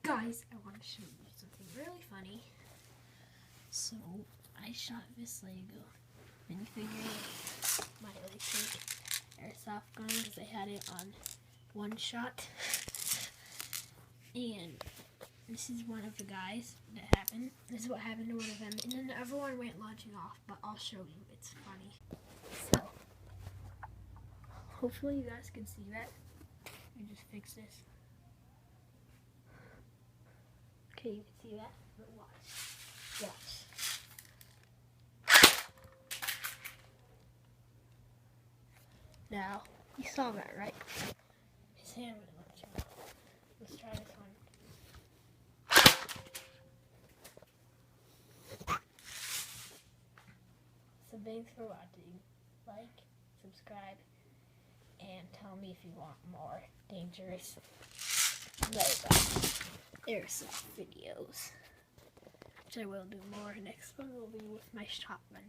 Guys, I want to show you something really funny. So, I shot this Lego minifigure, my electric airsoft gun, because I had it on one shot. And this is one of the guys that happened. This is what happened to one of them. And then the other one went launching off, but I'll show you. It's funny. So, hopefully you guys can see that. Let me just fix this. Okay, you can see that, but watch. Watch. Now, you saw that, right? His hand went launching off. Let's try this one. So thanks for watching. Like, subscribe, and tell me if you want more dangerous Lego airsoft videos, which I will do more. Next one will be with my shotgun.